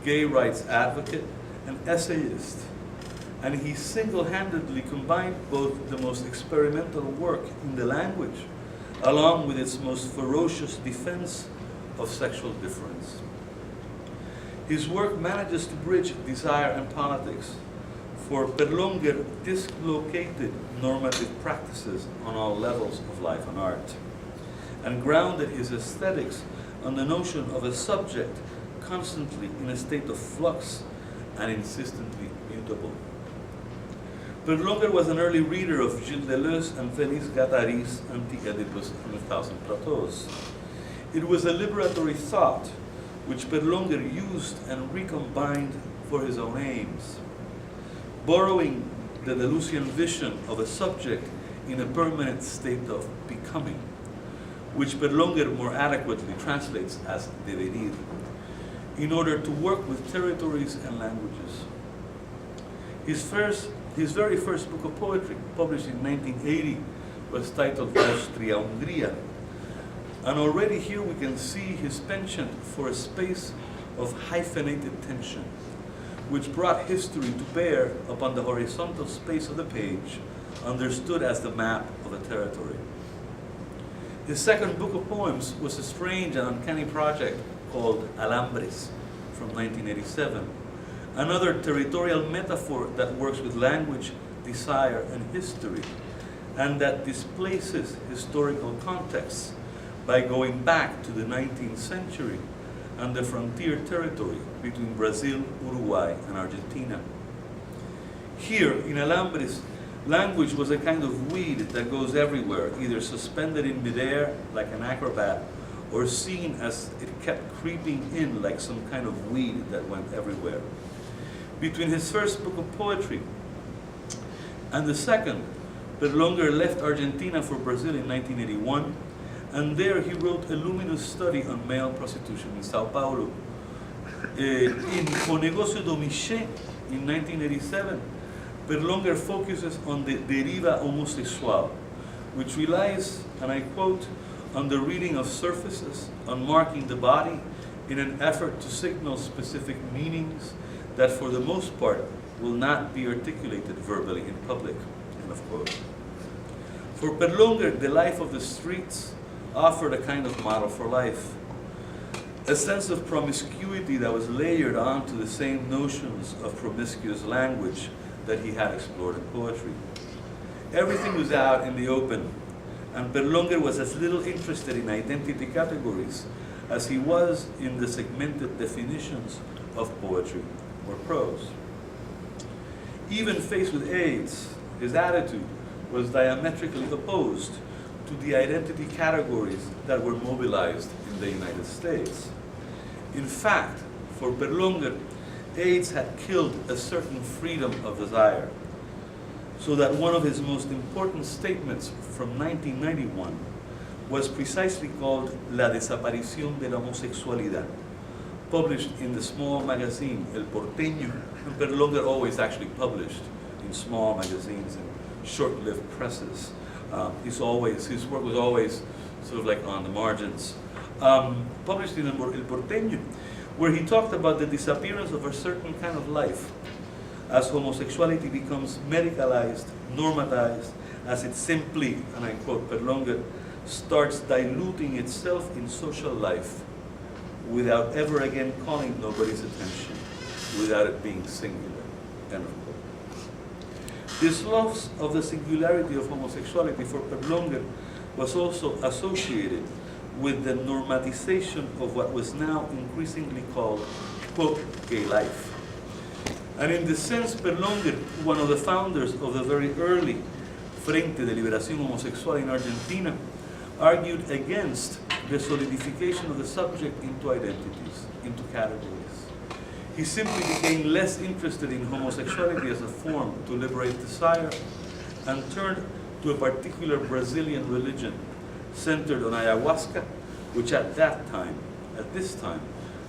gay rights advocate, and essayist. And he single-handedly combined both the most experimental work in the language along with its most ferocious defense of sexual difference. His work manages to bridge desire and politics, for Berlonger dislocated normative practices on all levels of life and art, and grounded his aesthetics on the notion of a subject constantly in a state of flux and insistently mutable. Berlonger was an early reader of Gilles Deleuze and Félix Guattari's Anti-Oedipus and 1,000 Plateaus. It was a liberatory thought which Berlonger used and recombined for his own aims, borrowing the Deleuzian vision of a subject in a permanent state of becoming, which Berlonger more adequately translates as devenir, in order to work with territories and languages. His very first book of poetry, published in 1980, was titled Austria-Hungría. And already here we can see his penchant for a space of hyphenated tension, which brought history to bear upon the horizontal space of the page, understood as the map of a territory. His second book of poems was a strange and uncanny project called Alambres from 1987, another territorial metaphor that works with language, desire, and history, and that displaces historical contexts by going back to the 19th century and the frontier territory between Brazil, Uruguay, and Argentina. Here, in Alambres, language was a kind of weed that goes everywhere, either suspended in midair like an acrobat, or seen as it kept creeping in like some kind of weed that went everywhere. Between his first book of poetry and the second, Berlonger left Argentina for Brazil in 1981, and there he wrote a luminous study on male prostitution in Sao Paulo. In O Negócio do Michê in 1987, Berlonger focuses on the deriva homosexual, which relies, and I quote, on the reading of surfaces, on marking the body in an effort to signal specific meanings that for the most part will not be articulated verbally in public, end of quote. For Berlonger, the life of the streets offered a kind of model for life, a sense of promiscuity that was layered onto the same notions of promiscuous language that he had explored in poetry. Everything was out in the open, and Berlonger was as little interested in identity categories as he was in the segmented definitions of poetry or prose. Even faced with AIDS, his attitude was diametrically opposed to the identity categories that were mobilized in the United States. In fact, for Berlonger, AIDS had killed a certain freedom of desire, so that one of his most important statements from 1991 was precisely called La desaparición de la homosexualidad, published in the small magazine El Porteño, and Berlonger always actually published in small magazines and short-lived presses. His work was always sort of like on the margins. Published in El Porteño, where he talked about the disappearance of a certain kind of life as homosexuality becomes medicalized, normatized, as it simply, and I quote Berlonger, starts diluting itself in social life without ever again calling nobody's attention, without it being singular, end of quote. This loss of the singularity of homosexuality for Berlonger was also associated with the normatization of what was now increasingly called, quote, gay life. And in this sense, Berlonger, one of the founders of the very early Frente de Liberación Homosexual in Argentina, argued against the solidification of the subject into identities, into categories. He simply became less interested in homosexuality as a form to liberate desire and turned to a particular Brazilian religion centered on ayahuasca, which at this time,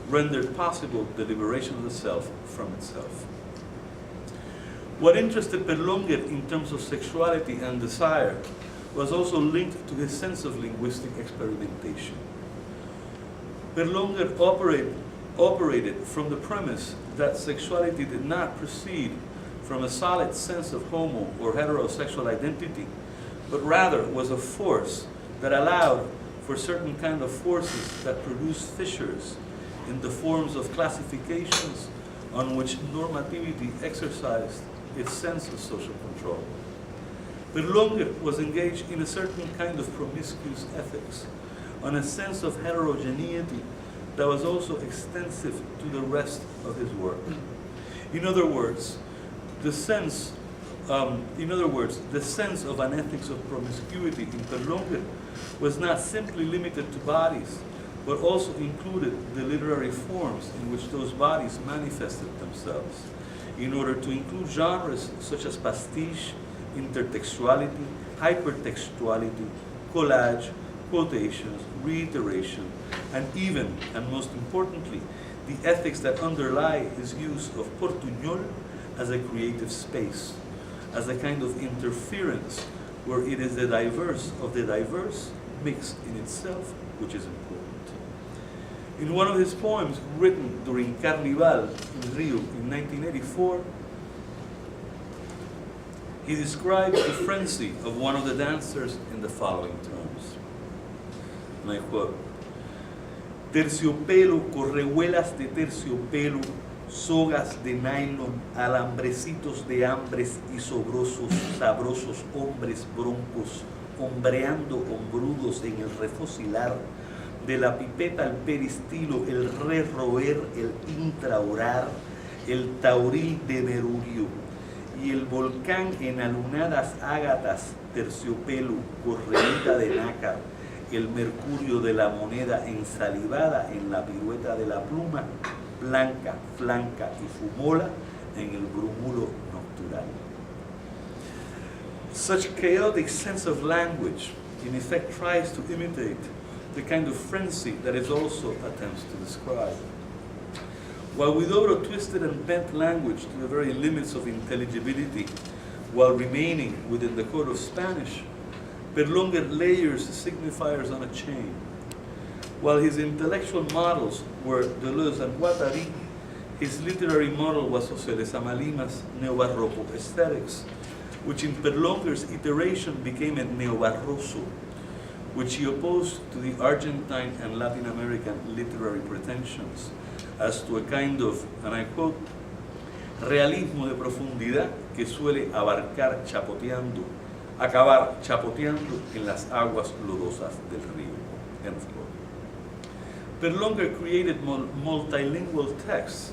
rendered possible the liberation of the self from itself. What interested Berlonger in terms of sexuality and desire was also linked to his sense of linguistic experimentation. Berlonger operated operated from the premise that sexuality did not proceed from a solid sense of homo or heterosexual identity, but rather was a force that allowed for certain kind of forces that produced fissures in the forms of classifications on which normativity exercised its sense of social control. Berlonger was engaged in a certain kind of promiscuous ethics, on a sense of heterogeneity that was also extensive to the rest of his work. In other words, the sense of an ethics of promiscuity in Berlonger was not simply limited to bodies, but also included the literary forms in which those bodies manifested themselves, in order to include genres such as pastiche, intertextuality, hypertextuality, collage, quotations, reiteration, and even, and most importantly, the ethics that underlie his use of portuñol as a creative space, as a kind of interference where it is the diverse of the diverse mixed in itself, which is important. In one of his poems written during Carnival in Rio in 1984, he describes the frenzy of one of the dancers in the following terms, and I quote, terciopelo, correhuelas de terciopelo, sogas de nylon, alambrecitos de hambres y sabrosos hombres broncos, hombreando hombrudos en el refocilar, de la pipeta al peristilo, el reroer, el intraorar, el tauril de mercurio, y el volcán en alunadas ágatas, terciopelo, correíta de nácar, el mercurio de la moneda ensalivada en la pirueta de la pluma, blanca, flanca y fumola en el brumulo noctural. Such chaotic sense of language, in effect, tries to imitate the kind of frenzy that it also attempts to describe. While without a twisted and bent language to the very limits of intelligibility, while remaining within the code of Spanish, Berlonger layers signifiers on a chain. While his intellectual models were Deleuze and Guattari, his literary model was José de Samalima's neo-barroco aesthetics, which in Berlonger's iteration became a neo-barroso, which he opposed to the Argentine and Latin American literary pretensions as to a kind of, and I quote, realismo de profundidad que suele acabar chapoteando en las aguas lodosas del río. End quote. Berlonger created multilingual texts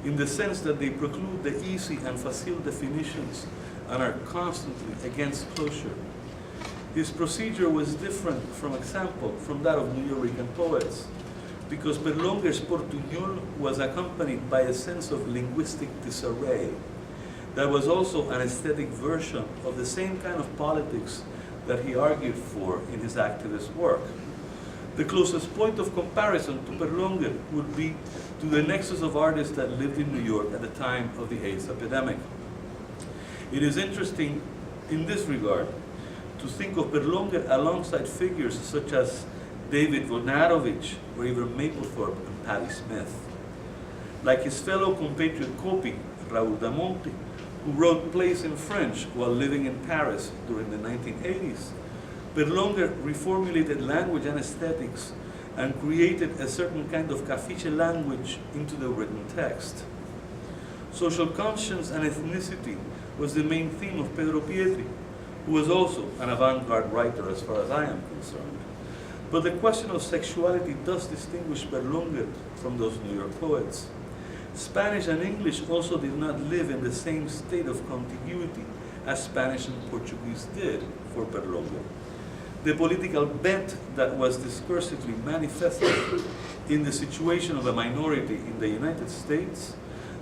in the sense that they preclude the easy and facile definitions and are constantly against closure. His procedure was different, from example, from that of New Yorker poets, because Berlonger's portuñol was accompanied by a sense of linguistic disarray that was also an aesthetic version of the same kind of politics that he argued for in his activist work. The closest point of comparison to Berlonger would be to the nexus of artists that lived in New York at the time of the AIDS epidemic. It is interesting in this regard to think of Berlonger alongside figures such as David Vonarovich or even Mapplethorpe and Patti Smith. Like his fellow compatriot Copy, Raoul Damonte, who wrote plays in French while living in Paris during the 1980s, Berlonger reformulated language and aesthetics and created a certain kind of cafiche language into the written text. Social conscience and ethnicity was the main theme of Pedro Pietri, who was also an avant-garde writer as far as I am concerned. But the question of sexuality does distinguish Berlonger from those New York poets. Spanish and English also did not live in the same state of contiguity as Spanish and Portuguese did for Berlonger. The political bent that was discursively manifested in the situation of a minority in the United States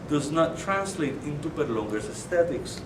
does not translate into Berlonger's aesthetics